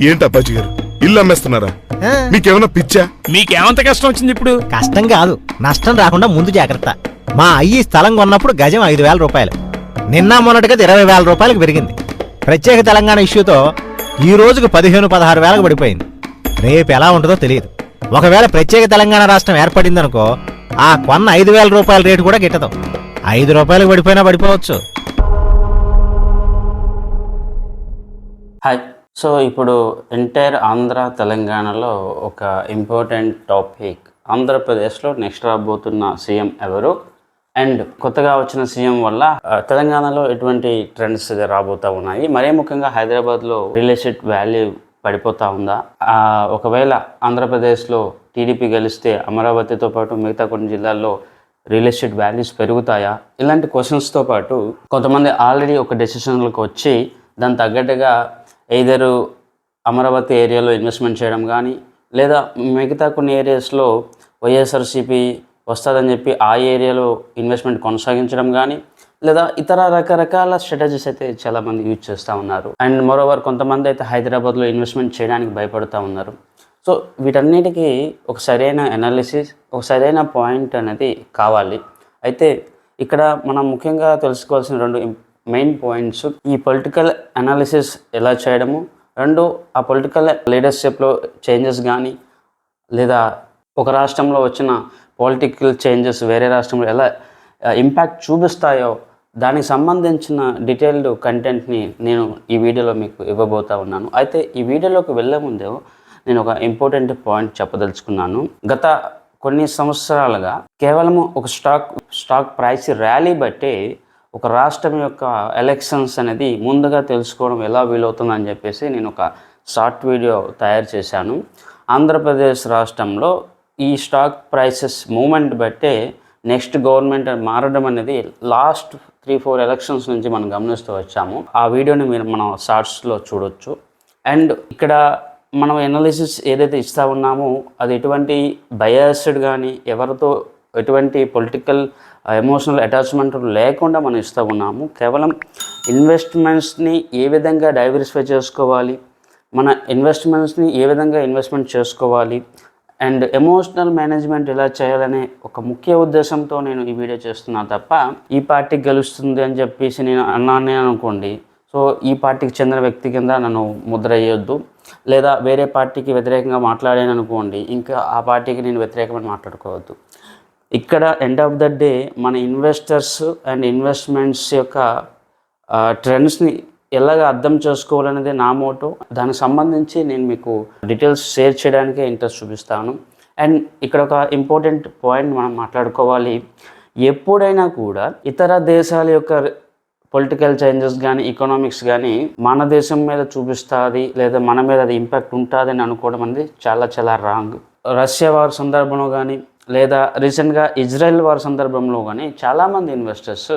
ఏంటి అప్పాజీ గారు ఇల్లు అమ్మేస్తున్నారా? మీకేమైనా పిచ్చా? మీకేమంత కష్టం వచ్చింది ఇప్పుడు? కష్టం కాదు, నష్టం రాకుండా ముందు జాగ్రత్త. మా అయ్యి స్థలం కొన్నప్పుడు గజం 5,000 రూపాయలు, నిన్న మొన్నటిగా 20,000 రూపాయలకు పెరిగింది. ప్రత్యేక తెలంగాణ ఇష్యూతో ఈ రోజుకు 15-16 వేలకు పడిపోయింది. రేపు ఎలా ఉంటుందో తెలియదు. ఒకవేళ ప్రత్యేక తెలంగాణ రాష్ట్రం ఏర్పడిందనుకో, ఆ కొన్న 5,000 రూపాయల రేటు కూడా గిట్టదు. 5 రూపాయలకు పడిపోయినా పడిపోవచ్చు. హాయ్. సో ఇప్పుడు ఎంటైర్ ఆంధ్ర తెలంగాణలో ఒక ఇంపార్టెంట్ టాపిక్, ఆంధ్రప్రదేశ్లో నెక్స్ట్ రాబోతున్న సీఎం ఎవరు, అండ్ కొత్తగా వచ్చిన సీఎం వల్ల తెలంగాణలో ఎటువంటి ట్రెండ్స్ రాబోతూ ఉన్నాయి. మరీ ముఖ్యంగా హైదరాబాద్లో రియల్ ఎస్టేట్ వాల్యూ పడిపోతూ ఉందా, ఒకవేళ ఆంధ్రప్రదేశ్లో టీడీపీ గెలిస్తే అమరావతితో పాటు మిగతా కొన్ని జిల్లాల్లో రియల్ ఎస్టేట్ వాల్యూస్ పెరుగుతాయా, ఇలాంటి క్వశ్చన్స్తో పాటు కొంతమంది ఆల్రెడీ ఒక డెసిషన్లకు వచ్చి దాని తగ్గట్టుగా ఎయిదరు అమరావతి ఏరియాలో ఇన్వెస్ట్మెంట్ చేయడం కానీ, లేదా మిగతా కొన్ని ఏరియాస్లో వైఎస్ఆర్సీపీ వస్తుందని చెప్పి ఆ ఏరియాలో ఇన్వెస్ట్మెంట్ కొనసాగించడం కానీ, లేదా ఇతర రకరకాల స్ట్రాటజీస్ అయితే చాలామంది యూజ్ చేస్తూ ఉన్నారు. అండ్ మరోవర్ కొంతమంది అయితే హైదరాబాద్లో ఇన్వెస్ట్మెంట్ చేయడానికి భయపడుతూ ఉన్నారు. సో వీటన్నిటికీ ఒక సరైన అనాలిసిస్, ఒక సరైన పాయింట్ అనేది కావాలి. అయితే ఇక్కడ మనం ముఖ్యంగా తెలుసుకోవాల్సిన 2 మెయిన్ పాయింట్స్, ఈ పొలిటికల్ అనాలిసిస్ ఎలా చేయడము, 2 ఆ పొలిటికల్ లీడర్షిప్లో చేంజెస్ కానీ, లేదా ఒక రాష్ట్రంలో వచ్చిన పొలిటికల్ చేంజెస్ వేరే రాష్ట్రంలో ఎలా ఇంపాక్ట్ చూపిస్తాయో దానికి సంబంధించిన డీటెయిల్డ్ కంటెంట్ని నేను ఈ వీడియోలో మీకు ఇవ్వబోతా ఉన్నాను. అయితే ఈ వీడియోలోకి వెళ్ళే ముందే నేను ఒక ఇంపార్టెంట్ పాయింట్ చెప్పదలుచుకున్నాను. గత కొన్ని సంవత్సరాలుగా కేవలం ఒక స్టాక్ ప్రైస్ ర్యాలీ బట్టి ఒక రాష్ట్రం యొక్క ఎలక్షన్స్ అనేది ముందుగా తెలుసుకోవడం ఎలా వీలవుతుందని చెప్పేసి నేను ఒక షార్ట్ వీడియో తయారు చేశాను. ఆంధ్రప్రదేశ్ రాష్ట్రంలో ఈ స్టాక్ ప్రైసెస్ మూమెంట్ బట్టే నెక్స్ట్ గవర్నమెంట్ మారడం అనేది లాస్ట్ 3-4 ఎలక్షన్స్ నుంచి మనం గమనిస్తూ వచ్చాము. ఆ వీడియోని మనం షార్ట్స్లో చూడొచ్చు. అండ్ ఇక్కడ మనం ఎనాలిసిస్ ఏదైతే ఇస్తూ ఉన్నామో అది ఎటువంటి బయాస్డ్ కానీ, ఎవరితో ఎటువంటి పొలిటికల్ ఎమోషనల్ అటాచ్మెంట్ లేకుండా మనం ఇస్తూ ఉన్నాము. కేవలం ఇన్వెస్ట్మెంట్స్ని ఏ విధంగా డైవర్సిఫై చేసుకోవాలి, మన ఇన్వెస్ట్మెంట్స్ని ఏ విధంగా ఇన్వెస్ట్మెంట్ చేసుకోవాలి, అండ్ ఎమోషనల్ మేనేజ్మెంట్ ఎలా చేయాలనే ఒక ముఖ్య ఉద్దేశంతో నేను ఈ వీడియో చేస్తున్నాను తప్ప ఈ పార్టీకి గెలుస్తుంది అని చెప్పేసి నేను అన్నానే అనుకోండి, సో ఈ పార్టీకి చెందిన వ్యక్తి కింద నన్ను ముద్ర వేయొద్దు, లేదా వేరే పార్టీకి వ్యతిరేకంగా మాట్లాడాను అనుకోండి ఇంకా ఆ పార్టీకి నేను వ్యతిరేకమని మాట్లాడుకోవద్దు. ఇక్కడ ఎండ్ ఆఫ్ ద డే మన ఇన్వెస్టర్స్ అండ్ ఇన్వెస్ట్మెంట్స్ యొక్క ట్రెండ్స్ని ఎలాగ అర్థం చేసుకోవాలనేది నా మోటో. దానికి సంబంధించి నేను మీకు డీటెయిల్స్ షేర్ చేయడానికే ఇంట్రెస్ట్ చూపిస్తాను. అండ్ ఇక్కడ ఒక ఇంపార్టెంట్ పాయింట్ మనం మాట్లాడుకోవాలి. ఎప్పుడైనా కూడా ఇతర దేశాల యొక్క పొలిటికల్ చేంజెస్ కానీ, ఎకనామిక్స్ కానీ మన దేశం మీద చూపిస్తుంది లేదా మన మీద అది ఇంపాక్ట్ ఉంటుంది అని అనుకోవడం అనేది చాలా చాలా రాంగ్. రష్యా వార్ సందర్భంలో కానీ, లేదా రీసెంట్గా ఇజ్రాయెల్ వార్ సందర్భంలో కానీ చాలామంది ఇన్వెస్టర్స్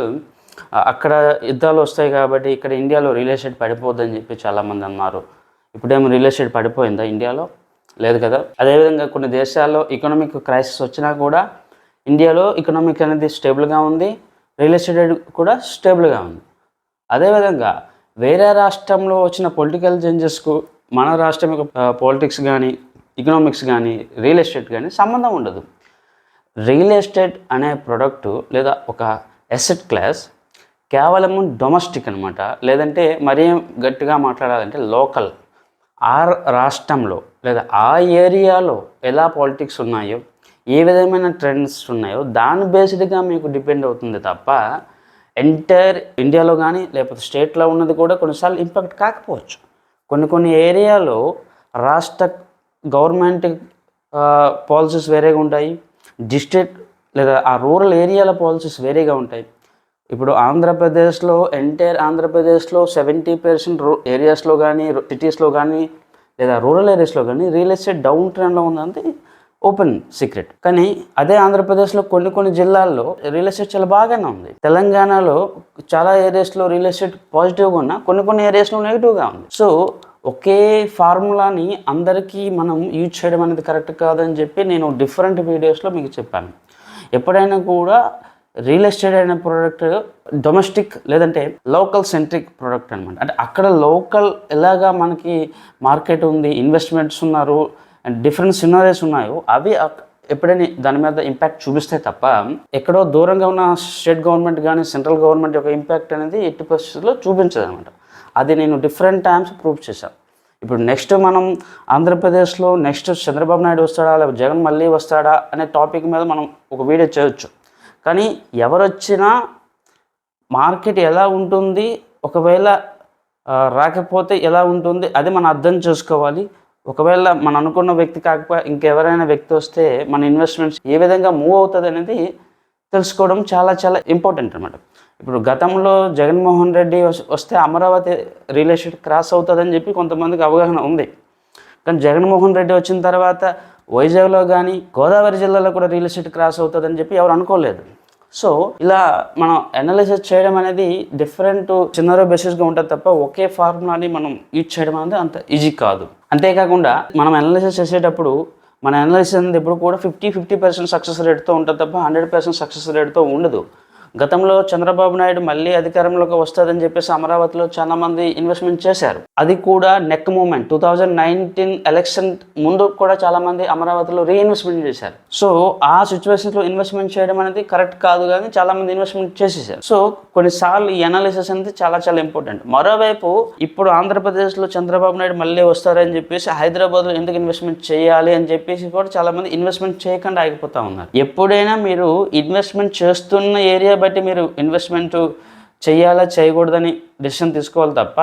అక్కడ యుద్ధాలు వస్తాయి కాబట్టి ఇక్కడ ఇండియాలో రియల్ ఎస్టేట్ పడిపోద్దని చెప్పి చాలామంది అన్నారు. ఇప్పుడేమో రియల్ ఎస్టేట్ పడిపోయిందా ఇండియాలో? లేదు కదా. అదేవిధంగా కొన్ని దేశాల్లో ఎకనామిక్ క్రైసిస్ వచ్చినా కూడా ఇండియాలో ఎకనామిక్ అనేది స్టేబుల్గా ఉంది, రియల్ ఎస్టేట్ కూడా స్టేబుల్గా ఉంది. అదేవిధంగా వేరే రాష్ట్రంలో వచ్చిన పొలిటికల్ చేంజెస్కు మన రాష్ట్రం యొక్క పాలిటిక్స్ కానీ, ఎకనామిక్స్ కానీ, రియల్ ఎస్టేట్ కానీ సంబంధం ఉండదు. రియల్ ఎస్టేట్ అనే ప్రోడక్టు లేదా ఒక అసెట్ క్లాస్ కేవలము డొమెస్టిక్ అనమాట, లేదంటే మరీ గట్టిగా మాట్లాడాలంటే లోకల్. ఆ రాష్ట్రంలో లేదా ఆ ఏరియాలో ఎలా పాలిటిక్స్ ఉన్నాయో, ఏ విధమైన ట్రెండ్స్ ఉన్నాయో దాని బేస్డ్గా మీకు డిపెండ్ అవుతుంది తప్ప ఎంటైర్ ఇండియాలో కానీ లేకపోతే స్టేట్లో ఉన్నది కూడా కొన్నిసార్లు ఇంపాక్ట్ కాకపోవచ్చు. కొన్ని ఏరియాలో రాష్ట్ర గవర్నమెంట్ పాలసీస్ వేరేగా ఉంటాయి, డిస్ట్రిక్ట్ లేదా ఆ రూరల్ ఏరియాల పాలసీస్ వేరేగా ఉంటాయి. ఇప్పుడు ఆంధ్రప్రదేశ్లో ఎంటైర్ ఆంధ్రప్రదేశ్లో 70% ఏరియాస్లో కానీ, సిటీస్లో కానీ లేదా రూరల్ ఏరియాస్లో కానీ రియల్ ఎస్టేట్ డౌన్ ట్రెండ్లో ఉందంటే ఓపెన్ సీక్రెట్. కానీ అదే ఆంధ్రప్రదేశ్లో కొన్ని జిల్లాల్లో రియల్ ఎస్టేట్ చాలా బాగానే ఉంది. తెలంగాణలో చాలా ఏరియాస్లో రియల్ ఎస్టేట్ పాజిటివ్గా ఉన్నా కొన్ని ఏరియాస్లో నెగిటివ్గా ఉంది. సో ఒకే ఫార్ములాని అందరికీ మనం యూజ్ చేయడం అనేది కరెక్ట్ కాదని చెప్పి నేను డిఫరెంట్ వీడియోస్లో మీకు చెప్పాను. ఎప్పుడైనా కూడా రియల్ ఎస్టేట్ అనే ప్రోడక్ట్ డొమెస్టిక్ లేదంటే లోకల్ సెంట్రిక్ ప్రోడక్ట్ అనమాట. అంటే అక్కడ లోకల్ ఎలాగా మనకి మార్కెట్ ఉంది, ఇన్వెస్ట్మెంట్స్ ఉన్నారు అండ్ డిఫరెంట్ సినారీస్ ఉన్నాయో అవి ఎప్పుడైనా దాని మీద ఇంపాక్ట్ చూపిస్తాయి తప్ప ఎక్కడో దూరంగా ఉన్న స్టేట్ గవర్నమెంట్ కానీ సెంట్రల్ గవర్నమెంట్ యొక్క ఇంపాక్ట్ అనేది ఎట్టి పరిస్థితుల్లో చూపించదు అనమాట. అది నేను డిఫరెంట్ టైమ్స్ ప్రూవ్ చేశాను. ఇప్పుడు నెక్స్ట్ మనం ఆంధ్రప్రదేశ్లో నెక్స్ట్ చంద్రబాబు నాయుడు వస్తాడా లేకపోతే జగన్ మళ్ళీ వస్తాడా అనే టాపిక్ మీద మనం ఒక వీడియో చేయొచ్చు. కానీ ఎవరు వచ్చినా మార్కెట్ ఎలా ఉంటుంది, ఒకవేళ రాకపోతే ఎలా ఉంటుంది అది మనం అర్థం చేసుకోవాలి. ఒకవేళ మనం అనుకున్న వ్యక్తి కాకపోతే ఇంకెవరైనా వ్యక్తి వస్తే మన ఇన్వెస్ట్మెంట్స్ ఏ విధంగా మూవ్ అవుతుంది అనేది తెలుసుకోవడం చాలా చాలా ఇంపార్టెంట్ అనమాట. ఇప్పుడు గతంలో జగన్మోహన్ రెడ్డి వస్తే అమరావతి రియల్ ఎస్టేట్ క్రాస్ అవుతుందని చెప్పి కొంతమందికి అవగాహన ఉంది. కానీ జగన్మోహన్ రెడ్డి వచ్చిన తర్వాత వైజాగ్లో కానీ గోదావరి జిల్లాలో కూడా రియల్ ఎస్టేట్ క్రాస్ అవుతుందని చెప్పి ఎవరు అనుకోలేదు. సో ఇలా మనం అనాలిసిస్ చేయడం అనేది డిఫరెంట్ సినారియో బేసిస్గా ఉంటుంది తప్ప ఒకే ఫార్ములాని మనం యూజ్ చేయడం అనేది అంత ఈజీ కాదు. అంతేకాకుండా మనం అనాలిసిస్ చేసేటప్పుడు మన అనాలిసిస్ అనేది ఎప్పుడు కూడా 50% సక్సెస్ రేట్తో ఉంటుంది తప్ప 100% సక్సెస్ రేట్తో ఉండదు. గతంలో చంద్రబాబు నాయుడు మళ్ళీ అధికారంలోకి వస్తుందని చెప్పేసి అమరావతిలో చాలామంది ఇన్వెస్ట్మెంట్ చేశారు. అది కూడా నెక్ మూమెంట్ 2019 ఎలక్షన్ ముందు కూడా చాలామంది అమరావతిలో రీఇన్వెస్ట్మెంట్ చేశారు. సో ఆ సిచ్యువేషన్స్లో ఇన్వెస్ట్మెంట్ చేయడం అనేది కరెక్ట్ కాదు, కానీ చాలామంది ఇన్వెస్ట్మెంట్ చేసేసారు. సో కొన్నిసార్లు ఈ అనాలిసిస్ అనేది చాలా చాలా ఇంపార్టెంట్. మరోవైపు ఇప్పుడు ఆంధ్రప్రదేశ్లో చంద్రబాబు నాయుడు మళ్ళీ వస్తారని చెప్పేసి హైదరాబాద్లో ఎందుకు ఇన్వెస్ట్మెంట్ చేయాలి అని చెప్పేసి కూడా చాలామంది ఇన్వెస్ట్మెంట్ చేయకుండా ఆగిపోతూ ఉన్నారు. ఎప్పుడైనా మీరు ఇన్వెస్ట్మెంట్ చేస్తున్న ఏరియా బట్టి మీరు ఇన్వెస్ట్మెంట్ చేయాలా చేయకూడదని డెసిషన్ తీసుకోవాలి తప్ప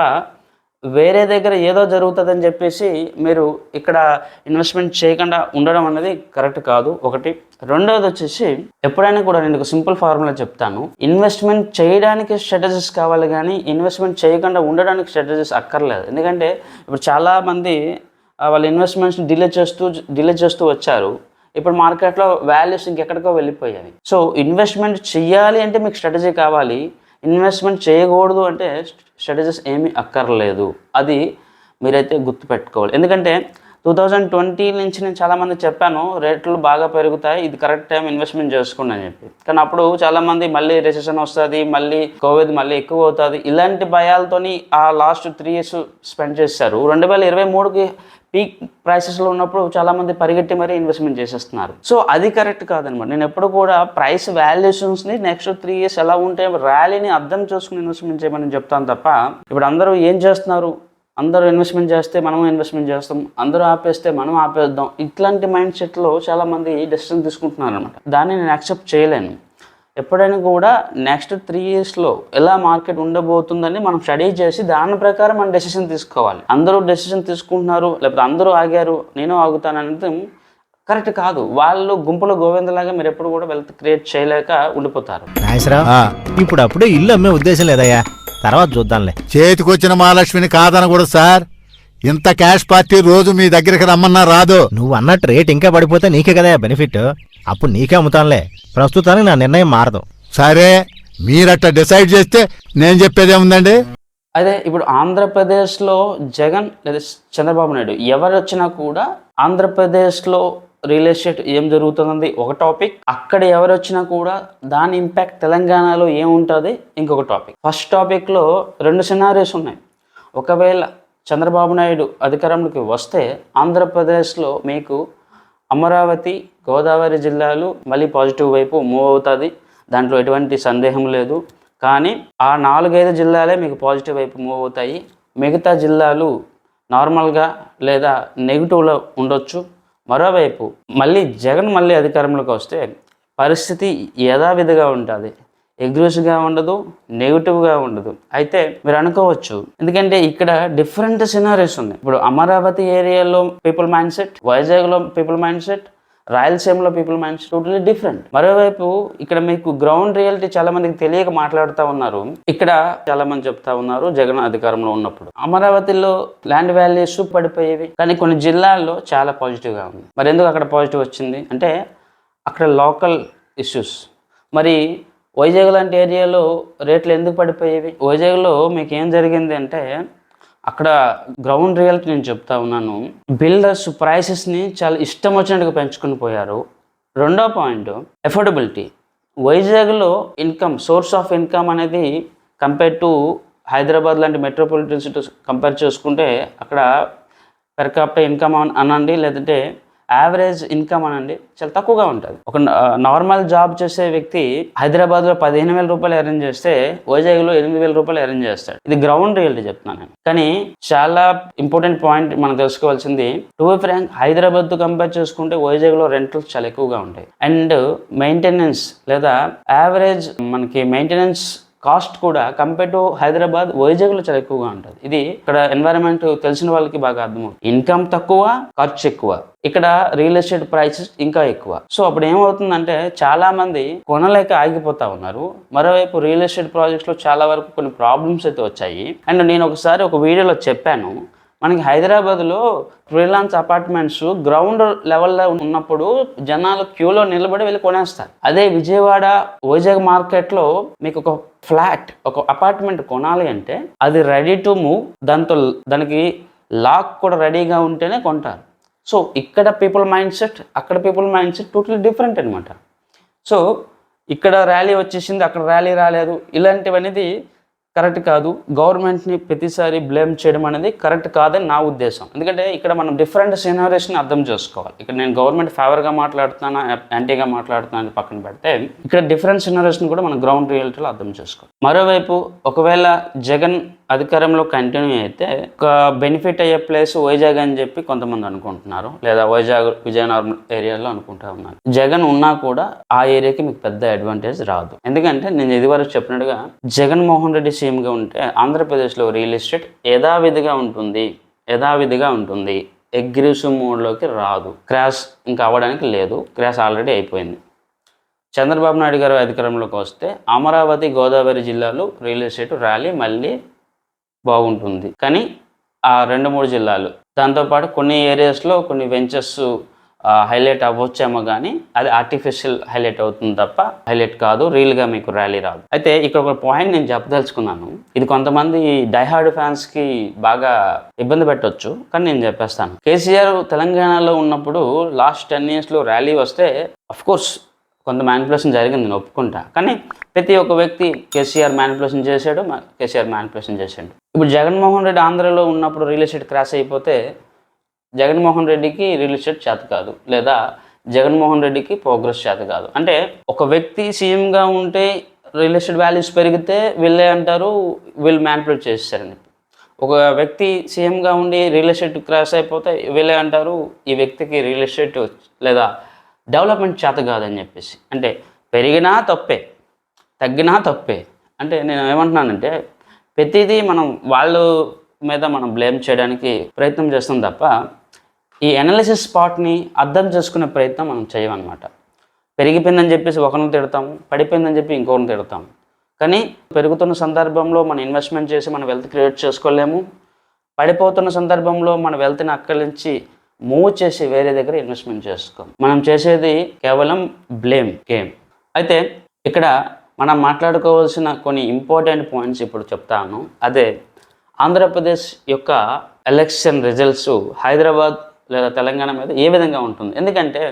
వేరే దగ్గర ఏదో జరుగుతుందని చెప్పేసి మీరు ఇక్కడ ఇన్వెస్ట్మెంట్ చేయకుండా ఉండడం అనేది కరెక్ట్ కాదు. ఒకటి. రెండవది వచ్చేసి ఎప్పుడైనా కూడా నేను ఒక సింపుల్ ఫార్ములా చెప్తాను. ఇన్వెస్ట్మెంట్ చేయడానికి స్ట్రాటజీస్ కావాలి కానీ ఇన్వెస్ట్మెంట్ చేయకుండా ఉండడానికి స్ట్రాటజీస్ అక్కర్లేదు. ఎందుకంటే ఇప్పుడు చాలామంది వాళ్ళ ఇన్వెస్ట్మెంట్స్ డిలే చేస్తూ వచ్చారు. ఇప్పుడు మార్కెట్లో వాల్యూస్ ఇంకెక్కడికో వెళ్ళిపోయాయి. సో ఇన్వెస్ట్మెంట్ చేయాలి అంటే మీకు స్ట్రాటజీ కావాలి, ఇన్వెస్ట్మెంట్ చేయకూడదు అంటే స్ట్రాటజీస్ ఏమీ అక్కర్లేదు. అది మీరైతే గుర్తుపెట్టుకోవాలి. ఎందుకంటే 2020 నుంచి నేను చాలామంది చెప్పాను రేట్లు బాగా పెరుగుతాయి, ఇది కరెక్ట్ టైం ఇన్వెస్ట్మెంట్ చేసుకోండి అని చెప్పి. కానీ అప్పుడు చాలామంది మళ్ళీ రెసెషన్ వస్తుంది, మళ్ళీ కోవిడ్ మళ్ళీ ఎక్కువ అవుతుంది, ఇలాంటి భయాలతోని ఆ లాస్ట్ 3 years స్పెండ్ చేశారు. 2023కి పీక్ ప్రైసెస్లో ఉన్నప్పుడు చాలామంది పరిగెట్టి మరీ ఇన్వెస్ట్మెంట్ చేసేస్తున్నారు. సో అది కరెక్ట్ కాదనమాట. నేను ఎప్పుడు కూడా ప్రైస్ వాల్యుయేషన్స్ని నెక్స్ట్ 3 years ఎలా ఉంటే ర్యాలీని అర్థం చేసుకుని ఇన్వెస్ట్మెంట్ చేయమని చెప్తాను తప్ప ఇప్పుడు అందరూ ఏం చేస్తున్నారు, అందరూ ఇన్వెస్ట్మెంట్ చేస్తే మనము ఇన్వెస్ట్మెంట్ చేస్తాం, అందరూ ఆపేస్తే మనం ఆపేద్దాం, ఇట్లాంటి మైండ్ సెట్లో చాలామంది డెసిషన్ తీసుకుంటున్నారు అనమాట. దాన్ని నేను యాక్సెప్ట్ చేయలేను. ఎప్పుడైనా కూడా నెక్స్ట్ 3 yearsలో ఎలా మార్కెట్ ఉండబోతుందని మనం స్టడీ చేసి దాని ప్రకారం మనం డెసిషన్ తీసుకోవాలి. అందరూ డెసిషన్ తీసుకుంటున్నారు లేకపోతే అందరూ ఆగారు నేను ఆగుతాను అనేది కరెక్ట్ కాదు. వాళ్ళు గుంపులో గోవిందలాగా మీరు ఎప్పుడు కూడా వెల్త్ క్రియేట్ చేయలేక ఉండిపోతారు. ఇప్పుడు ఇల్లు అమ్మే ఉద్దేశం లేదయ్యా, తర్వాత చూద్దాంలే. చేతికొచ్చిన మహాలక్ష్మిని కాదనకూడదు సార్. ఇంత క్యాష్ పార్టీ రోజు మీ దగ్గరికి రమ్మన్నా రాదు. నువ్వు అన్నట్టు రేట్ ఇంకా పడిపోతే నీకే కదా బెనిఫిట్, అప్పుడు నీకే అమ్ముతానులే. ప్రస్తుతానికి నా నిర్ణయం మారదు. సరే, మీరట్లా డిసైడ్ చేస్తే నేను చెప్పేదేముందండి. అదే ఇప్పుడు ఆంధ్రప్రదేశ్లో జగన్ లేదా చంద్రబాబు నాయుడు ఎవరు వచ్చినా కూడా ఆంధ్రప్రదేశ్లో రియల్ ఎస్టేట్ ఏం జరుగుతుంది ఒక టాపిక్, అక్కడ ఎవరు వచ్చినా కూడా దాని ఇంపాక్ట్ తెలంగాణలో ఏముంటుంది ఇంకొక టాపిక్. ఫస్ట్ టాపిక్లో 2 సినారీస్ ఉన్నాయి. ఒకవేళ చంద్రబాబు నాయుడు అధికారంలోకి వస్తే ఆంధ్రప్రదేశ్లో మీకు అమరావతి గోదావరి జిల్లాలు మళ్ళీ పాజిటివ్ వైపు మూవ్ అవుతుంది, దాంట్లో ఎటువంటి సందేహం లేదు. కానీ ఆ 4-5 జిల్లాలే మీకు పాజిటివ్ వైపు మూవ్ అవుతాయి. మిగతా జిల్లాలు నార్మల్గా లేదా నెగిటివ్లో ఉండొచ్చు. మరోవైపు జగన్ మళ్ళీ అధికారంలోకి వస్తే పరిస్థితి యథావిధిగా ఉంటుంది, అగ్రెసివ్గా ఉండదు, నెగిటివ్గా ఉండదు. అయితే మీరు అనుకోవచ్చు ఎందుకంటే ఇక్కడ డిఫరెంట్ సినారీస్ ఉన్నాయి. ఇప్పుడు అమరావతి ఏరియాలో పీపుల్ మైండ్ సెట్, వైజాగ్లో పీపుల్ మైండ్ సెట్, రాయలసీమలో people mind set totally different. మరోవైపు ఇక్కడ మీకు గ్రౌండ్ రియాలిటీ చాలా మందికి తెలియక మాట్లాడుతూ ఉన్నారు. ఇక్కడ చాలా మంది చెప్తా ఉన్నారు జగన్ అధికారంలో ఉన్నప్పుడు అమరావతిలో ల్యాండ్ వాల్యూస్ పడిపోయేవి, కానీ కొన్ని జిల్లాల్లో చాలా పాజిటివ్గా ఉంది. మరి ఎందుకు అక్కడ పాజిటివ్ వచ్చింది అంటే అక్కడ లోకల్ ఇష్యూస్. మరి వైజాగ్ లాంటి ఏరియాలో రేట్లు ఎందుకు పడిపోయేవి? వైజాగ్లో మీకు ఏం జరిగింది అంటే అక్కడ గ్రౌండ్ రియాలిటీ నేను చెప్తా ఉన్నాను. బిల్డర్స్ ప్రైసెస్ని చాలా ఇష్టం వచ్చినట్టుగా పెంచుకుని పోయారు. రెండో పాయింట్ ఎఫోర్డబిలిటీ. వైజాగ్లో సోర్స్ ఆఫ్ ఇన్కమ్ అనేది కంపేర్ టు హైదరాబాద్ లాంటి మెట్రోపాలిటన్ సిటీస్ కంపేర్ చేసుకుంటే అక్కడ పెర్ క్యాపిటల్ ఇన్కమ్ అనండి, లేదంటే యావరేజ్ ఇన్కమ్ అనండి, చాలా తక్కువగా ఉంటుంది. ఒక నార్మల్ జాబ్ చేసే వ్యక్తి హైదరాబాద్లో 15,000 రూపాయలు అరేంజ్ చేస్తే వైజాగ్లో 8,000 రూపాయలు అరేంజ్ చేస్తాడు. ఇది గ్రౌండ్ రియాలిటీ చెప్తున్నాను నేను. కానీ చాలా ఇంపార్టెంట్ పాయింట్ మనం తెలుసుకోవాల్సింది, టు బి ఫ్రాంక్, హైదరాబాద్తో కంపేర్ చేసుకుంటే వైజాగ్లో రెంట్లు చాలా ఎక్కువగా ఉంటాయి. అండ్ మెయింటెనెన్స్ లేదా యావరేజ్ మనకి మెయింటెనెన్స్ కాస్ట్ కూడా కంపేర్ టు హైదరాబాద్ వైజాగ్లో చాలా ఎక్కువగా ఉంటుంది. ఇది ఇక్కడ ఎన్వైరన్మెంట్ తెలిసిన వాళ్ళకి బాగా అర్థమవుతుంది. ఇన్కమ్ తక్కువ, ఖర్చు ఎక్కువ. ఇక్కడ రియల్ ఎస్టేట్ ప్రైసెస్ ఇంకా ఎక్కువ. సో అప్పుడు ఏమవుతుందంటే చాలా మంది కొనలేక ఆగిపోతా ఉన్నారు. మరోవైపు రియల్ ఎస్టేట్ ప్రాజెక్ట్స్ లో చాలా వరకు కొన్ని ప్రాబ్లమ్స్ అయితే వచ్చాయి. అండ్ నేను ఒకసారి ఒక వీడియోలో చెప్పాను, మనకి హైదరాబాద్లో ఫ్రీలాన్స్ అపార్ట్మెంట్స్ గ్రౌండ్ లెవెల్లో ఉన్నప్పుడు జనాలు క్యూలో నిలబడి వెళ్ళి కొనేస్తారు. అదే విజయవాడ, వైజాగ్ మార్కెట్లో మీకు ఒక ఫ్లాట్, ఒక అపార్ట్మెంట్ కొనాలి అంటే అది రెడీ టు మూవ్, దానికి లాక్ కూడా రెడీగా ఉంటేనే కొంటారు. సో ఇక్కడ పీపుల్ మైండ్ సెట్, అక్కడ people mind set totally different అనమాట. సో ఇక్కడ ర్యాలీ వచ్చేసింది, అక్కడ ర్యాలీ రాలేదు, ఇలాంటివనేది కరెక్ట్ కాదు. గవర్నమెంట్ని ప్రతిసారి బ్లేమ్ చేయడం అనేది కరెక్ట్ కాదని నా ఉద్దేశం. ఎందుకంటే ఇక్కడ మనం డిఫరెంట్ సినారియోస్ని అర్థం చేసుకోవాలి. ఇక్కడ నేను గవర్నమెంట్ ఫేవర్గా మాట్లాడుతున్నా, యాంటీగా మాట్లాడుతున్నా పక్కన పెడితే, ఇక్కడ డిఫరెంట్ సినారియోస్ని కూడా మనం గ్రౌండ్ రియాలిటీలో అర్థం చేసుకోవాలి. మరోవైపు ఒకవేళ జగన్ అధికారంలో కంటిన్యూ అయితే ఒక బెనిఫిట్ అయ్యే ప్లేస్ వైజాగ్ అని చెప్పి కొంతమంది అనుకుంటున్నారు, లేదా విజయనగరం ఏరియాలో అనుకుంటా ఉన్నారు. జగన్ ఉన్నా కూడా ఆ ఏరియాకి మీకు పెద్ద అడ్వాంటేజ్ రాదు. ఎందుకంటే నేను ఇదివరకు చెప్పినట్టుగా జగన్మోహన్ రెడ్డి సీఎంగా ఉంటే ఆంధ్రప్రదేశ్లో రియల్ ఎస్టేట్ యథావిధిగా ఉంటుంది. అగ్రెసివ్ మోడ్లోకి రాదు. క్రాష్ ఇంకా అవ్వడానికి లేదు, క్రాష్ ఆల్రెడీ అయిపోయింది. చంద్రబాబు నాయుడు గారు అధికారంలోకి వస్తే అమరావతి, గోదావరి జిల్లాలో రియల్ ఎస్టేట్ ర్యాలీ మళ్ళీ బాగుంటుంది. కానీ ఆ 2-3 జిల్లాలు, దాంతోపాటు కొన్ని ఏరియాస్లో కొన్ని వెంచర్స్ హైలైట్ అవ్వచ్చేమో, కానీ అది ఆర్టిఫిషియల్ హైలైట్ అవుతుంది తప్ప హైలైట్ కాదు, రియల్గా మీకు ర్యాలీ రాదు. అయితే ఇక్కడ ఒక పాయింట్ నేను చెప్పదలుచుకున్నాను. ఇది కొంతమంది డైహార్డ్ ఫ్యాన్స్కి బాగా ఇబ్బంది పెట్టవచ్చు, కానీ నేను చెప్పేస్తాను. కేసీఆర్ తెలంగాణలో ఉన్నప్పుడు లాస్ట్ 10 yearsలో ర్యాలీ వస్తే అఫ్కోర్స్ కొంత మ్యానిపులేషన్ జరిగింది, నేను ఒప్పుకుంటా. కానీ ప్రతి ఒక్క వ్యక్తి కేసీఆర్ మ్యానిపులేషన్ చేశాడు. ఇప్పుడు జగన్మోహన్ రెడ్డి ఆంధ్రలో ఉన్నప్పుడు రియల్ ఎస్టేట్ క్రాష్ అయిపోతే జగన్మోహన్ రెడ్డికి రియల్ ఎస్టేట్ చేత కాదు, లేదా జగన్మోహన్ రెడ్డికి ప్రోగ్రెస్ చేత కాదు. అంటే ఒక వ్యక్తి సీఎంగా ఉంటే రియల్ ఎస్టేట్ వాల్యూస్ పెరిగితే వీళ్ళే అంటారు వీళ్ళు మ్యానిపులేట్ చేస్తారని. ఒక వ్యక్తి సీఎంగా ఉండి రియల్ ఎస్టేట్ క్రాష్ అయిపోతే వీళ్ళే అంటారు ఈ వ్యక్తికి రియల్ ఎస్టేట్ లేదా డెవలప్మెంట్ చేత కాదని చెప్పేసి. అంటే పెరిగినా తప్పే, తగ్గినా తప్పే. అంటే నేను ఏమంటున్నానంటే ప్రతిదీ మనం వాళ్ళ మీద మనం బ్లేమ్ చేయడానికి ప్రయత్నం చేస్తాం తప్ప ఈ అనాలిసిస్ పార్ట్ని అర్థం చేసుకునే ప్రయత్నం మనం చేయమన్నమాట. పెరిగిపోయిందని చెప్పేసి ఒకరిని తిడతాము, పడిపోయిందని చెప్పి ఇంకొకరిని తిడతాము. కానీ పెరుగుతున్న సందర్భంలో మనం ఇన్వెస్ట్మెంట్ చేసి మన వెల్త్ క్రియేట్ చేసుకోలేము. పడిపోతున్న సందర్భంలో మన వెల్త్ని అక్కడి నుంచి మూవ్ చేసి వేరే దగ్గర ఇన్వెస్ట్మెంట్ చేసుకోం. మనం చేసేది కేవలం బ్లేమ్ గేమ్. అయితే ఇక్కడ మనం మాట్లాడుకోవాల్సిన కొన్ని ఇంపార్టెంట్ పాయింట్స్ ఇప్పుడు చెప్తాను. అదే ఆంధ్రప్రదేశ్ యొక్క ఎలక్షన్ రిజల్ట్స్ హైదరాబాద్ లేదా తెలంగాణ మీద ఏ విధంగా ఉంటుంది. ఎందుకంటే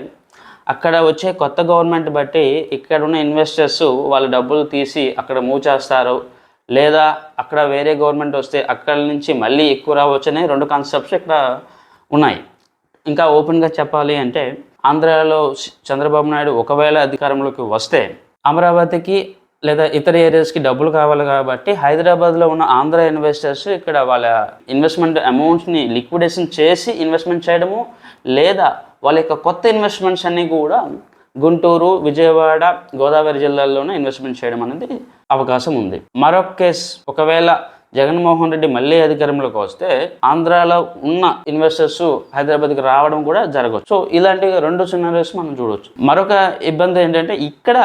అక్కడ వచ్చే కొత్త గవర్నమెంట్ బట్టి ఇక్కడ ఉన్న ఇన్వెస్టర్స్ వాళ్ళ డబ్బులు తీసి అక్కడ మూవ్ చేస్తారు, లేదా అక్కడ వేరే గవర్నమెంట్ వస్తే అక్కడి నుంచి మళ్ళీ ఎక్కువ రావచ్చు అనే 2 కాన్సెప్ట్స్ ఇక్కడ ఉన్నాయి. ఇంకా ఓపెన్గా చెప్పాలి అంటే ఆంధ్రాలో చంద్రబాబు నాయుడు ఒకవేళ అధికారంలోకి వస్తే అమరావతికి లేదా ఇతర ఏరియాస్కి డబ్బులు కావాలి కాబట్టి హైదరాబాద్లో ఉన్న ఆంధ్ర ఇన్వెస్టర్స్ ఇక్కడ వాళ్ళ ఇన్వెస్ట్మెంట్ అమౌంట్స్ని లిక్విడేషన్ చేసి ఇన్వెస్ట్మెంట్ చేయడము, లేదా వాళ్ళ యొక్క కొత్త ఇన్వెస్ట్మెంట్స్ అన్నీ కూడా గుంటూరు, విజయవాడ, గోదావరి జిల్లాల్లోనే ఇన్వెస్ట్మెంట్ చేయడం అనేది అవకాశం ఉంది. మరొక కేసు, ఒకవేళ జగన్మోహన్ రెడ్డి మళ్ళీ అధికారంలోకి వస్తే ఆంధ్రాలో ఉన్న ఇన్వెస్టర్స్ హైదరాబాద్కి రావడం కూడా జరగవచ్చు. సో ఇలాంటి 2 సినారియోస్ మనం చూడవచ్చు. మరొక ఇబ్బంది ఏంటంటే ఇక్కడ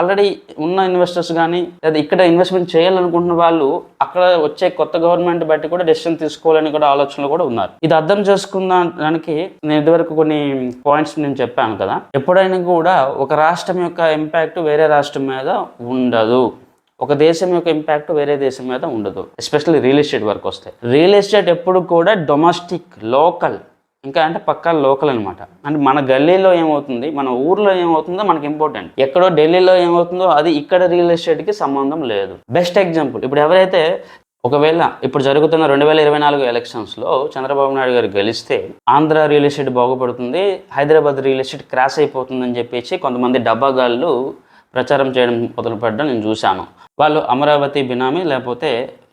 ఆల్రెడీ ఉన్న ఇన్వెస్టర్స్ కానీ లేదా ఇక్కడ ఇన్వెస్ట్మెంట్ చేయాలనుకుంటున్న వాళ్ళు అక్కడ వచ్చే కొత్త గవర్నమెంట్ బట్టి కూడా డెసిషన్ తీసుకోవాలని కూడా ఆలోచనలు కూడా ఉన్నారు. ఇది అర్థం చేసుకున్నానికి నేను ఇదివరకు కొన్ని పాయింట్స్ నేను చెప్పాను కదా. ఎప్పుడైనా కూడా ఒక రాష్ట్రం యొక్క ఇంపాక్ట్ వేరే రాష్ట్రం మీద ఉండదు, ఒక దేశం యొక్క ఇంపాక్ట్ వేరే దేశం మీద ఉండదు. ఎస్పెషల్లీ రియల్ ఎస్టేట్ వరకు వస్తే రియల్ ఎస్టేట్ ఎప్పుడు కూడా డొమెస్టిక్, లోకల్ ఇంకా అంటే పక్కా లోకల్ అనమాట. అంటే మన గల్లీలో ఏమవుతుంది, మన ఊర్లో ఏమవుతుందో మనకి ఇంపార్టెంట్. ఎక్కడో ఢిల్లీలో ఏమవుతుందో అది ఇక్కడ రియల్ ఎస్టేట్కి సంబంధం లేదు. బెస్ట్ ఎగ్జాంపుల్, ఇప్పుడు ఎవరైతే ఒకవేళ ఇప్పుడు జరుగుతున్న 2024 ఎలక్షన్స్లో చంద్రబాబు నాయుడు గారు గెలిస్తే ఆంధ్ర రియల్ ఎస్టేట్ బాగుపడుతుంది, హైదరాబాద్ రియల్ ఎస్టేట్ క్రాష్ అయిపోతుందని చెప్పేసి కొంతమంది డబ్బాగాళ్ళు ప్రచారం చేయడం మొదలుపెట్టడం నేను చూశాను. వాళ్ళు అమరావతి బినామీ లేకపోతే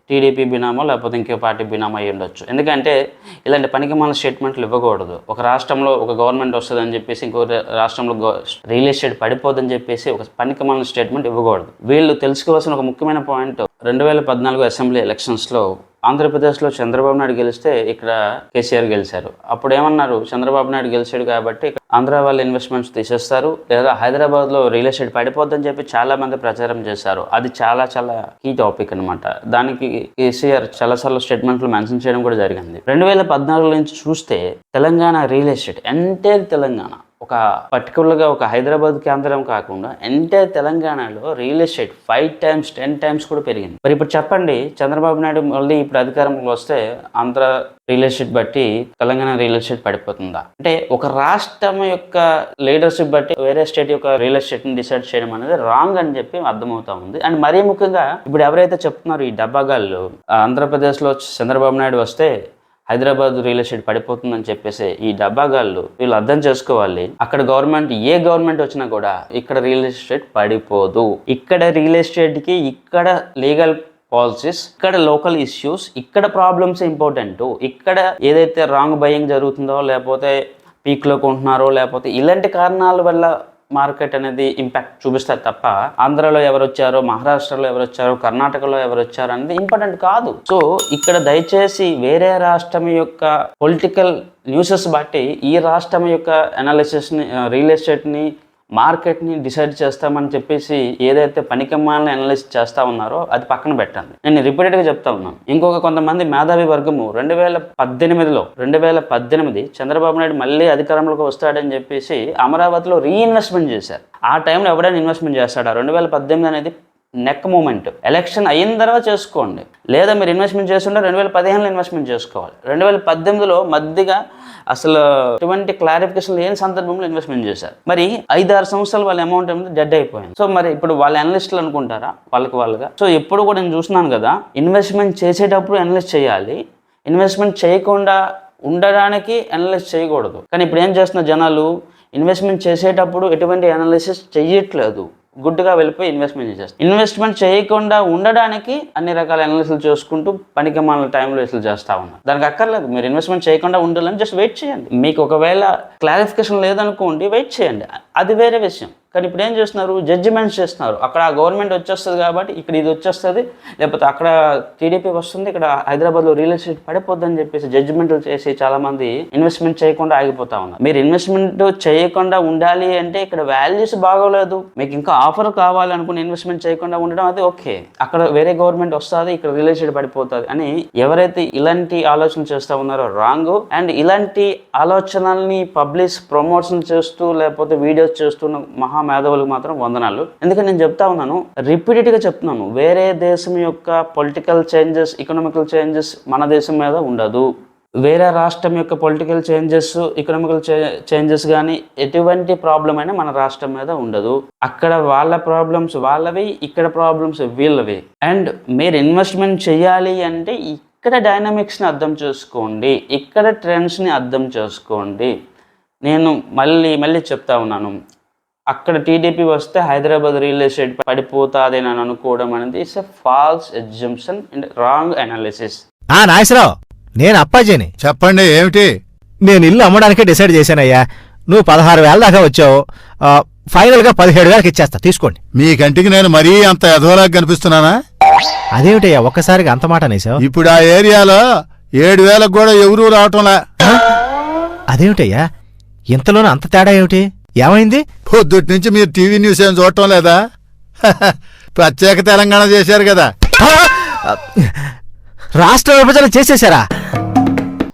టీడీపీ బినామో లేకపోతే ఇంకో పార్టీ బినామో అయ్యి ఉండొచ్చు. ఎందుకంటే ఇలాంటి పనికిమాల స్టేట్మెంట్లు ఇవ్వకూడదు. ఒక రాష్ట్రంలో ఒక గవర్నమెంట్ వస్తుందని చెప్పేసి ఇంకో రాష్ట్రంలో రియల్ ఎస్టేట్ పడిపోదని చెప్పేసి ఒక పనికిమాల స్టేట్మెంట్ ఇవ్వకూడదు. వీళ్ళు తెలుసుకోవాల్సిన ఒక ముఖ్యమైన పాయింట్, 2014 అసెంబ్లీ ఎలక్షన్స్లో ఆంధ్రప్రదేశ్లో చంద్రబాబు నాయుడు గెలిస్తే ఇక్కడ కేసీఆర్ గెలిచారు. అప్పుడు ఏమన్నారు, చంద్రబాబు నాయుడు గెలిచాడు కాబట్టి ఆంధ్ర వాళ్ళ ఇన్వెస్ట్మెంట్స్ తీసేస్తారు, లేదా హైదరాబాద్లో రియల్ ఎస్టేట్ పడిపోద్దని చెప్పి చాలా మంది ప్రచారం చేశారు. అది చాలా కీ టాపిక్ అనమాట. దానికి కేసీఆర్ చాలాసార్లు స్టేట్మెంట్లు మెన్షన్ చేయడం కూడా జరిగింది. 2014 నుంచి చూస్తే Telangana real estate entire Telangana, ఒక పర్టికులర్గా ఒక హైదరాబాద్ కేంద్రం కాకుండా ఎంటైర్ తెలంగాణలో రియల్ ఎస్టేట్ 5 times 10 times కూడా పెరిగింది. మరి ఇప్పుడు చెప్పండి, చంద్రబాబు నాయుడు మళ్ళీ ఇప్పుడు అధికారంలో వస్తే ఆంధ్ర రియల్ ఎస్టేట్ బట్టి తెలంగాణ రియల్ ఎస్టేట్ పడిపోతుందా? అంటే ఒక రాష్ట్రం యొక్క లీడర్షిప్ బట్టి వేరే స్టేట్ యొక్క రియల్ ఎస్టేట్ని డిసైడ్ చేయడం అనేది రాంగ్ అని చెప్పి అర్థమవుతా ఉంది. అండ్ మరీ ముఖ్యంగా ఇప్పుడు ఎవరైతే చెప్తున్నారు ఈ డబ్బాగాళ్ళు, ఆంధ్రప్రదేశ్లో చంద్రబాబు నాయుడు వస్తే హైదరాబాద్ రియల్ ఎస్టేట్ పడిపోతుందని చెప్పేసి ఈ డబ్బాగాళ్ళు వీళ్ళు అర్థం చేసుకోవాలి, అక్కడ గవర్నమెంట్ ఏ గవర్నమెంట్ వచ్చినా కూడా ఇక్కడ రియల్ ఎస్టేట్ పడిపోదు. ఇక్కడ రియల్ ఎస్టేట్కి ఇక్కడ లీగల్ పాలసీస్, ఇక్కడ లోకల్ ఇష్యూస్, ఇక్కడ ప్రాబ్లమ్స్ ఇంపార్టెంట్. ఇక్కడ ఏదైతే రాంగ్ బయింగ్ జరుగుతుందో లేకపోతే పీక్లో కొంటున్నారో లేకపోతే ఇలాంటి కారణాల వల్ల మార్కెట్ అనేది ఇంపాక్ట్ చూపిస్తారు తప్ప ఆంధ్రాలో ఎవరు వచ్చారో, మహారాష్ట్రలో ఎవరు వచ్చారో, కర్ణాటకలో ఎవరు వచ్చారో అనేది ఇంపార్టెంట్ కాదు. సో ఇక్కడ దయచేసి వేరే రాష్ట్రం యొక్క పొలిటికల్ న్యూసెస్ బట్టి ఈ రాష్ట్రం యొక్క అనాలిసిస్ని, రియల్ ఎస్టేట్ని, మార్కెట్ని డిసైడ్ చేస్తామని చెప్పేసి ఏదైతే పనికిమాలని అనలైజ్ చేస్తూ ఉన్నారో అది పక్కన పెట్టండి. నేను రిపీటెడ్గా చెప్తా ఉన్నాను. ఇంకొక కొంతమంది మేధావి వర్గము 2018 చంద్రబాబు నాయుడు మళ్ళీ అధికారంలోకి వస్తాడని చెప్పేసి అమరావతిలో రీఇన్వెస్ట్మెంట్ చేశారు. ఆ టైంలో ఎవడైనా ఇన్వెస్ట్మెంట్ చేస్తాడా? 2018 అనేది నెక్ మూమెంట్. ఎలక్షన్ అయిన తర్వాత చేసుకోండి, లేదా మీరు ఇన్వెస్ట్మెంట్ చేస్తుంటే 2015లో ఇన్వెస్ట్మెంట్ చేసుకోవాలి. 2018లో మధ్యగా అసలు ఎటువంటి క్లారిఫికేషన్ లేని సందర్భంలో ఇన్వెస్ట్మెంట్ చేశారు. మరి 5-6 సంవత్సరాలు వాళ్ళ అమౌంట్ అనేది డెడ్ అయిపోయింది. సో మరి ఇప్పుడు వాళ్ళ అనలిస్టులు అనుకుంటారా వాళ్ళుగా? సో ఎప్పుడు కూడా నేను చూస్తున్నాను కదా, ఇన్వెస్ట్మెంట్ చేసేటప్పుడు అనలైజ్ చేయాలి, ఇన్వెస్ట్మెంట్ చేయకుండా ఉండడానికి అనలైజ్ చేయకూడదు. కానీ ఇప్పుడు ఏం చేస్తున్న జనాలు, ఇన్వెస్ట్మెంట్ చేసేటప్పుడు ఎటువంటి అనాలిసిస్ చెయ్యట్లేదు, గుడ్డుగా వెళ్ళిపోయి ఇన్వెస్ట్మెంట్ చేస్తారు. ఇన్వెస్ట్మెంట్ చేయకుండా ఉండడానికి అన్ని రకాల అనాలిసిస్ చేసుకుంటూ పనికిమాల టైంలో వేసులు చేస్తూ ఉన్నారు. దానికి అక్కర్లేదు, మీరు ఇన్వెస్ట్మెంట్ చేయకుండా ఉండాలని జస్ట్ వెయిట్ చేయండి. మీకు ఒకవేళ క్లారిఫికేషన్ లేదనుకోండి, వెయిట్ చేయండి, అది వేరే విషయం. కానీ ఇప్పుడు ఏం చేస్తున్నారు, జడ్జిమెంట్స్ చేస్తున్నారు. అక్కడ గవర్నమెంట్ వచ్చేస్తుంది కాబట్టి ఇక్కడ ఇది వచ్చేస్తుంది, లేకపోతే అక్కడ టీడీపీ వస్తుంది, ఇక్కడ హైదరాబాద్లో రియల్ ఎస్టేట్ పడిపోద్దని చెప్పేసి జడ్జిమెంట్లు చేసి చాలామంది ఇన్వెస్ట్మెంట్ చేయకుండా ఆగిపోతా ఉన్నారు. మీరు ఇన్వెస్ట్మెంట్ చేయకుండా ఉండాలి అంటే ఇక్కడ వాల్యూస్ బాగోలేదు, మీకు ఇంకా ఆఫర్ కావాలనుకుని ఇన్వెస్ట్మెంట్ చేయకుండా ఉండడం అది ఓకే. అక్కడ వేరే గవర్నమెంట్ వస్తుంది, ఇక్కడ రియల్ ఎస్టేట్ పడిపోతుంది అని ఎవరైతే ఇలాంటి ఆలోచన చేస్తూ ఉన్నారో రాంగ్. అండ్ ఇలాంటి ఆలోచనల్ని పబ్లిష్ ప్రమోషన్ చేస్తూ లేకపోతే వీడియోస్ చేస్తున్న మేధావులకు మాత్రం వందనాలు. ఎందుకంటే నేను చెప్తా ఉన్నాను, రిపీటెడ్గా చెప్తున్నాను, వేరే దేశం యొక్క పొలిటికల్ చేంజెస్, ఎకనామికల్ చేంజెస్ మన దేశం మీద ఉండదు. వేరే రాష్ట్రం యొక్క పొలిటికల్ చేంజెస్, ఎకనామికల్ చేంజెస్ కానీ ఎటువంటి ప్రాబ్లం అయినా మన రాష్ట్రం మీద ఉండదు. అక్కడ వాళ్ళ ప్రాబ్లమ్స్ వాళ్ళవి, ఇక్కడ ప్రాబ్లమ్స్ వీళ్ళవి. అండ్ మీరు ఇన్వెస్ట్మెంట్ చేయాలి అంటే ఇక్కడ డైనమిక్స్ని అర్థం చేసుకోండి, ఇక్కడ ట్రెండ్స్ని అర్థం చేసుకోండి. నేను మళ్ళీ చెప్తా ఉన్నాను, అక్కడ టీడీపీ వస్తే హైదరాబాద్ రియల్ ఎస్టేట్ పడిపోతుంది అని అనుకోవడం అనేది it's a false exemption and wrong analysis. Nageswara Rao, నేను అప్పాజీని. చెప్పండి, ఏమిటి? నేను ఇల్లు అమ్మడానికే డిసైడ్ చేశానయ్యా. నువ్వు 16,000 దాకా వచ్చావు, ఫైనల్గా 17,000కి ఇచ్చేస్తా, తీసుకోండి. మీ కంటికి నేను మరీ అంత ఎదవలాగా కనిపిస్తున్నానా? అదేమిటయ్యా ఒక్కసారిగా అంత మాట అనేసావు? ఇప్పుడు ఆ ఏరియాలో 7,000కు కూడా ఎవరూ రావటంలా. అదేమిటయ్యా ఇంతలోనూ అంత తేడా ఏమిటి? ఏమైంది? పొద్దుటి నుంచి మీరు టీవీ న్యూస్ ఏం చూడటం లేదా? ప్రత్యేక తెలంగాణ చేశారు కదా. రాష్ట్ర విభజన చేసేసారా?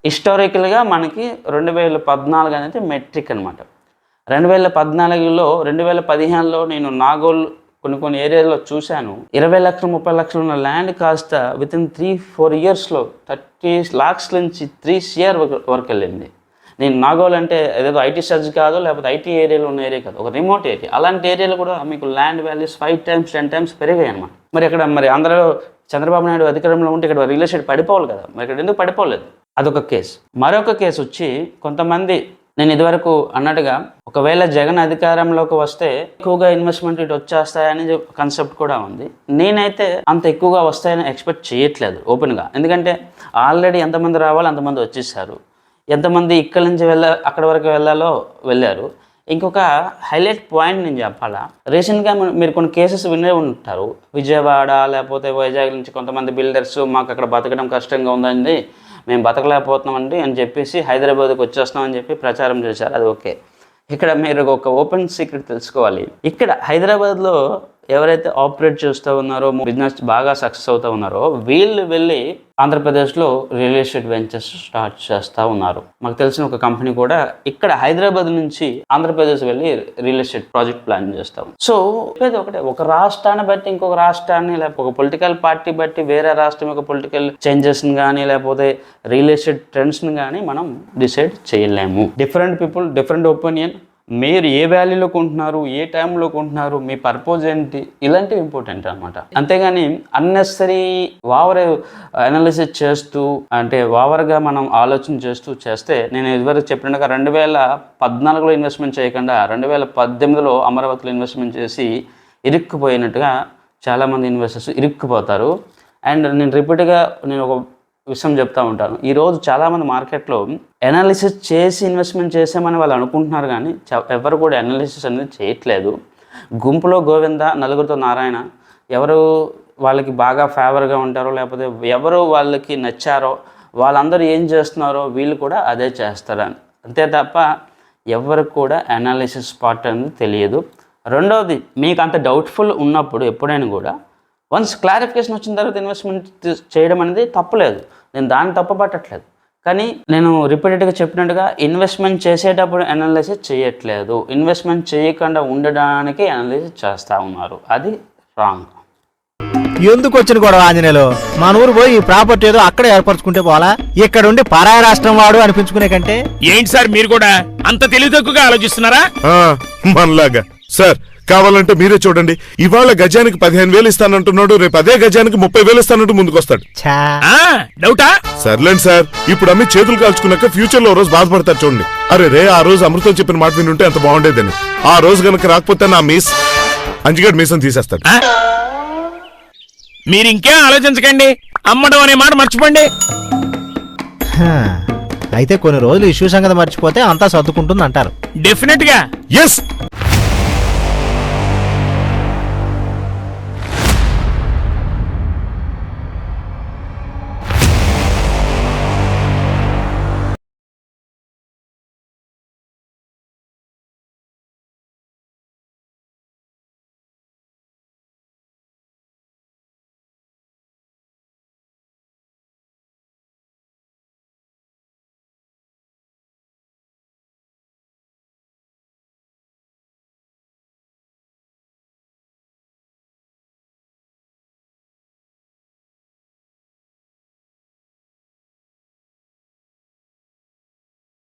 హిస్టారికల్గా మనకి 2014 అనేది మెట్రిక్ అనమాట. 2014లో 2015లో నేను నాగోల్ కొన్ని ఏరియాలో చూశాను. 20 లక్షలు 30 లక్షలు ఉన్న ల్యాండ్ కాస్త వితిన్ 3-4 ఇయర్స్లో 30 lakhs నుంచి 3 crore వరకు వెళ్ళింది. నేను నాగోల్ అంటే ఏదో ఐటీ సర్జ్ కాదు, లేకపోతే ఐటీ ఏరియాలో ఉన్న ఏరియా కాదు, ఒక రిమోట్ ఏరియా. అలాంటి ఏరియాలో కూడా మీకు ల్యాండ్ వాల్యూస్ 5 times 10 times పెరిగాయి అనమాట. మరి ఇక్కడ మరి ఆంధ్రలో చంద్రబాబు నాయుడు అధికారంలో ఉంటే ఇక్కడ రియల్ ఎస్టేట్ పడిపోవాలి కదా, మరి ఇక్కడ ఎందుకు పడిపోలేదు? అదొక కేసు. మరొక కేసు వచ్చి కొంతమంది, నేను ఇదివరకు అన్నట్టుగా ఒకవేళ జగన్ అధికారంలోకి వస్తే ఎక్కువగా ఇన్వెస్ట్మెంట్ ఇటు వచ్చేస్తాయని కాన్సెప్ట్ కూడా ఉంది. నేనైతే అంత ఎక్కువగా వస్తాయని ఎక్స్పెక్ట్ చేయట్లేదు ఓపెన్గా. ఎందుకంటే ఆల్రెడీ ఎంతమంది రావాలో అంతమంది వచ్చేసారు, ఎంతమంది ఇక్కడి నుంచి అక్కడి వరకు వెళ్ళారు. ఇంకొక హైలైట్ పాయింట్ నేను చెప్పాలా, రీసెంట్గా మీరు కొన్ని కేసెస్ వినే ఉంటారు. విజయవాడ లేకపోతే వైజాగ్ నుంచి కొంతమంది బిల్డర్స్ మాకు అక్కడ బతకడం కష్టంగా ఉందండి, మేము బతకలేకపోతున్నామండి అని చెప్పేసి హైదరాబాద్కి వచ్చేస్తున్నామని చెప్పి ప్రచారం చేశారు. అది ఓకే. ఇక్కడ మీరు ఒక ఓపెన్ సీక్రెట్ తెలుసుకోవాలి. ఇక్కడ హైదరాబాద్లో ఎవరైతే ఆపరేట్ చేస్తూ ఉన్నారో, బిజినెస్ బాగా సక్సెస్ అవుతూ ఉన్నారో, వీళ్ళు వెళ్ళి ఆంధ్రప్రదేశ్లో రియల్ ఎస్టేట్ వెంచర్స్ స్టార్ట్ చేస్తూ ఉన్నారు. మాకు తెలిసిన ఒక కంపెనీ కూడా ఇక్కడ హైదరాబాద్ నుంచి ఆంధ్రప్రదేశ్ వెళ్ళి రియల్ ఎస్టేట్ ప్రాజెక్ట్ ప్లాన్ చేస్తాం. సో ఒకటే, ఒక రాష్ట్రాన్ని బట్టి ఇంకొక రాష్ట్రాన్ని, లేకపోతే ఒక పొలిటికల్ పార్టీ బట్టి వేరే రాష్ట్రం యొక్క పొలిటికల్ చేంజెస్ని కానీ లేకపోతే రియల్ ఎస్టేట్ ట్రెండ్స్ని కానీ మనం డిసైడ్ చేయలేము. Different people different opinion. మీరు ఏ వాల్యూలో కొంటున్నారు, ఏ టైంలో కొంటున్నారు, మీ పర్పస్ ఏంటి, ఇలాంటివి ఇంపార్టెంట్ అనమాట. అంతేగాని అన్నెసరీ ఓవర్ అనాలిసిస్ చేస్తూ, అంటే ఓవర్గా మనం ఆలోచన చేస్తే, నేను ఇదివరకు చెప్పినట్టుగా 2014లో ఇన్వెస్ట్మెంట్ చేయకుండా 2018లో అమరావతిలో ఇన్వెస్ట్మెంట్ చేసి ఇరుక్కుపోయినట్టుగా చాలామంది ఇన్వెస్టర్స్ ఇరుక్కుపోతారు. అండ్ నేను రిపీట్గా ఒక విషయం చెప్తా ఉంటాను. ఈరోజు చాలామంది మార్కెట్లో అనాలిసిస్ చేసి ఇన్వెస్ట్మెంట్ చేసామని వాళ్ళు అనుకుంటున్నారు, కానీ ఎవరు కూడా అనాలిసిస్ అనేది చేయట్లేదు. గుంపులో గోవింద, నలుగురితో నారాయణ. ఎవరు వాళ్ళకి బాగా ఫేవర్గా ఉంటారో లేకపోతే ఎవరు వాళ్ళకి నచ్చారో వాళ్ళందరూ ఏం చేస్తున్నారో వీళ్ళు కూడా అదే చేస్తారని, అంతే తప్ప ఎవరికి కూడా అనాలిసిస్ పార్ట్ అనేది తెలియదు. రెండవది, మీకు అంత డౌట్ఫుల్ ఉన్నప్పుడు ఎప్పుడైనా కూడా వన్స్ క్లారిఫికేషన్ వచ్చిన తర్వాత ఇన్వెస్ట్మెంట్ చేయడం అనేది తప్పులేదు, నేను దాన్ని తప్పుపట్టట్లేదు. కానీ నేను రిపీటెడ్గా చెప్పినట్టుగా ఇన్వెస్ట్మెంట్ చేసేటప్పుడు అనాలిసిస్ చేయట్లేదు, ఇన్వెస్ట్మెంట్ చేయకుండా ఉండడానికి అనాలిసిస్ చేస్తూ ఉన్నారు. అది రాంగ్. ఎందుకు వచ్చిన గొడవ ఆంజనేయులు? మన ఊరు పోయి ఈ ప్రాపర్టీ ఏదో అక్కడే ఏర్పరచుకుంటే పోలా, ఇక్కడ ఉండి పరాయ రాష్ట్రం వాడు అనిపించుకునే కంటే. ఏంటి సార్ మీరు కూడా అంత తెలివి తక్కువగా ఆలోచిస్తున్నారా? మనలాగా సార్. కావాలంటే మీరే చూడండి, ఇవాళ గజానికి 15,000 ఇస్తానంటున్నాడు, రేపు అదే గజానికి 30,000 ఇస్తానంటూ ముందుకొస్తాడు. డౌటా? సర్లేండి సార్, ఇప్పుడు అమ్మి చేతులు కాల్చుకున్నాక ఫ్యూచర్ లో ఓ రోజు బాధపడతారు చూడండి. అరే రే, ఆ రోజు అమృతం చెప్పిన మాట వినుంటే ఎంత బాగుండేదని. ఆ రోజు గనక రాకపోతే నా అంజిగడ్ మీసం తీసేస్తాడు. మీరు ఇంకేం ఆలోచించకండి, అమ్మడం అనే మాట మర్చిపోండి. అయితే కొన్ని రోజులు ఇష్యూ సంగతి మర్చిపోతే అంతా సర్దుకుంటుంది అంటారు. డెఫినెట్ గా ఎస్,